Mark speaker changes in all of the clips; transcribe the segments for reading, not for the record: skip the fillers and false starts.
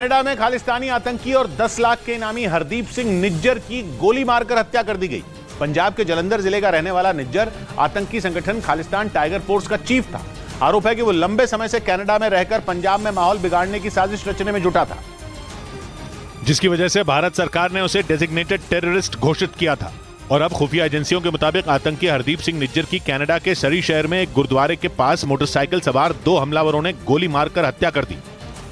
Speaker 1: Canada में खालिस्तानी आतंकी और 10 लाख के इनामी हरदीप सिंह निज्जर की गोली मारकर हत्या कर दी गई। पंजाब के जलंधर जिले का रहने वाला निज्जर आतंकी संगठन खालिस्तान टाइगर फोर्स का चीफ था। आरोप है कि वो लंबे समय से कनाडा में रहकर पंजाब में माहौल बिगाड़ने की साजिश रचने में जुटा था,
Speaker 2: जिसकी वजह से भारत सरकार ने उसे डेजिग्नेटेड टेररिस्ट घोषित किया था। और अब खुफिया एजेंसियों के मुताबिक आतंकी हरदीप सिंह निज्जर की कनाडा के सरी शहर में एक गुरुद्वारे के पास मोटरसाइकिल सवार 2 हमलावरों ने गोली मारकर हत्या कर दी।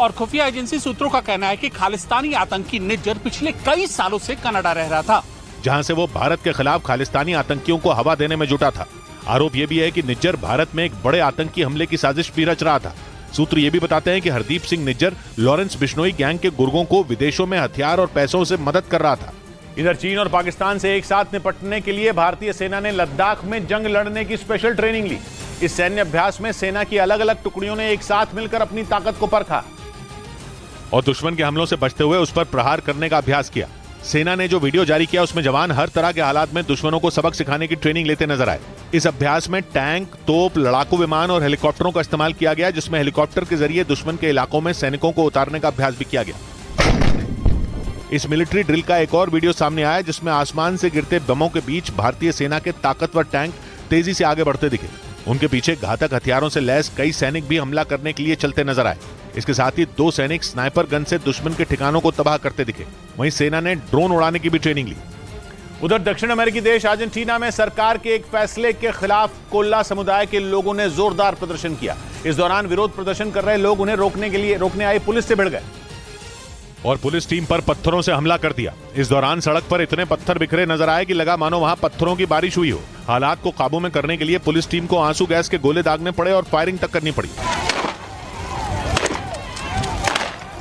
Speaker 3: और खुफिया एजेंसी सूत्रों का कहना है कि खालिस्तानी आतंकी निज्जर पिछले कई सालों से कनाडा रह रहा था,
Speaker 2: जहां से वो भारत के खिलाफ खालिस्तानी आतंकियों को हवा देने में जुटा था। आरोप ये भी है कि निज्जर भारत में एक बड़े आतंकी हमले की साजिश भी रच रहा था। सूत्र ये भी बताते हैं कि हरदीप सिंह निज्जर लॉरेंस बिश्नोई गैंग के गुर्गों को विदेशों में हथियार और पैसों से मदद कर रहा था।
Speaker 1: इधर चीन और पाकिस्तान से एक साथ निपटने के लिए भारतीय सेना ने लद्दाख में जंग लड़ने की स्पेशल ट्रेनिंग ली। इस सैन्य अभ्यास में सेना की अलग अलग टुकड़ियों ने एक साथ मिलकर अपनी ताकत को परखा
Speaker 2: और दुश्मन के हमलों से बचते हुए उस पर प्रहार करने का अभ्यास किया। सेना ने जो वीडियो जारी किया उसमें जवान हर तरह के हालात में दुश्मनों को सबक सिखाने की ट्रेनिंग लेते नजर आए। इस अभ्यास में टैंक, तोप, लड़ाकू विमान और हेलीकॉप्टरों का इस्तेमाल किया गया, जिसमें हेलीकॉप्टर के जरिए दुश्मन के इलाकों में सैनिकों को उतारने का अभ्यास भी किया गया। इस मिलिट्री ड्रिल का एक और वीडियो सामने आया जिसमें आसमान से गिरते बमों के बीच भारतीय सेना के ताकतवर टैंक तेजी से आगे बढ़ते दिखे। उनके पीछे घातक हथियारों से लैस कई सैनिक भी हमला करने के लिए चलते नजर आए। इसके साथ ही 2 सैनिक स्नाइपर गन से दुश्मन के ठिकानों को तबाह करते दिखे। वहीं सेना ने ड्रोन उड़ाने की भी ट्रेनिंग ली।
Speaker 1: उधर दक्षिण अमेरिकी देश अर्जेंटीना में सरकार के एक फैसले के खिलाफ कोल्ला समुदाय के लोगों ने जोरदार प्रदर्शन किया। इस दौरान विरोध प्रदर्शन कर रहे लोग उन्हें रोकने आई पुलिस से भिड़ गए
Speaker 2: और पुलिस टीम पर पत्थरों से हमला कर दिया। इस दौरान सड़क पर इतने पत्थर बिखरे नजर आए कि लगा मानो वहां पत्थरों की बारिश हुई हो। हालात को काबू में करने के लिए पुलिस टीम को आंसू गैस के गोले दागने पड़े और फायरिंग तक करनी पड़ी।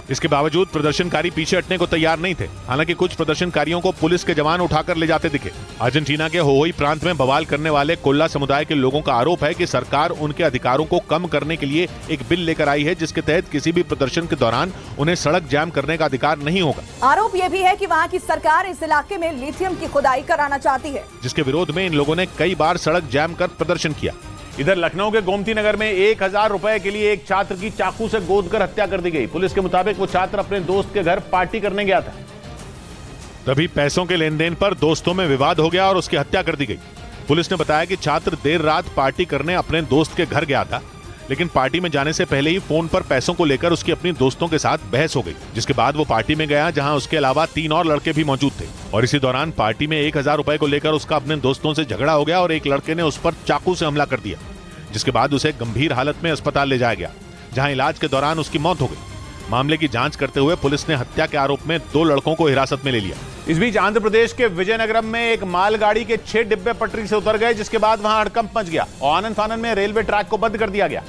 Speaker 2: इसके बावजूद प्रदर्शनकारी पीछे हटने को तैयार नहीं थे। हालांकि कुछ प्रदर्शनकारियों को पुलिस के जवान उठाकर ले जाते दिखे। अर्जेंटीना के होहोई प्रांत में बवाल करने वाले कोल्ला समुदाय के लोगों का आरोप है कि सरकार उनके अधिकारों को कम करने के लिए एक बिल लेकर आई है, जिसके तहत किसी भी प्रदर्शन के दौरान उन्हें सड़क जाम करने का अधिकार नहीं होगा।
Speaker 4: आरोप यह भी है कि वहाँ की सरकार इस इलाके में लिथियम की खुदाई कराना चाहती है,
Speaker 2: जिसके विरोध में इन लोगों ने कई बार सड़क जाम कर प्रदर्शन किया।
Speaker 1: इधर लखनऊ के गोमती नगर में 1000 रुपए के लिए एक छात्र की चाकू से गोदकर हत्या कर दी गई। पुलिस के मुताबिक वो छात्र अपने दोस्त के घर पार्टी करने गया था,
Speaker 2: तभी पैसों के लेन देन पर दोस्तों में विवाद हो गया और उसकी हत्या कर दी गई। पुलिस ने बताया कि छात्र देर रात पार्टी करने अपने दोस्त के घर गया था, लेकिन पार्टी में जाने से पहले ही फोन पर पैसों को लेकर उसकी अपनी दोस्तों के साथ बहस हो गई, जिसके बाद वो पार्टी में गया जहां उसके अलावा 3 और लड़के भी मौजूद थे। और इसी दौरान पार्टी में 1000 रुपए को लेकर उसका अपने दोस्तों से झगड़ा हो गया और एक लड़के ने उस पर चाकू से हमला कर दिया, जिसके बाद उसे गंभीर हालत में अस्पताल ले जाया गया, जहां इलाज के दौरान उसकी मौत हो गई। मामले की जांच करते हुए पुलिस ने हत्या के आरोप में 2 लड़कों को हिरासत में ले लिया।
Speaker 1: इस बीच आंध्र प्रदेश के विजयनगरम में एक मालगाड़ी के 6 डिब्बे पटरी से उतर गए, जिसके बाद वहां हड़कंप मच गया और आनन फानन में रेलवे ट्रैक को बंद कर दिया गया,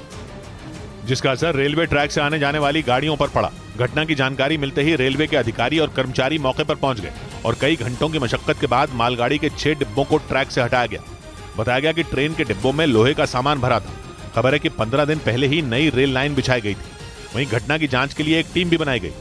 Speaker 2: जिसका असर रेलवे ट्रैक से आने जाने वाली गाड़ियों पर पड़ा। घटना की जानकारी मिलते ही रेलवे के अधिकारी और कर्मचारी मौके पर पहुंच गए और कई घंटों की मशक्कत के बाद मालगाड़ी के 6 डिब्बों को ट्रैक से हटाया गया। बताया गया कि ट्रेन के डिब्बों में लोहे का सामान भरा था। खबर है कि 15 दिन पहले ही नई रेल लाइन बिछाई गई थी। वहीं घटना की जांच के लिए एक टीम भी बनाई गई।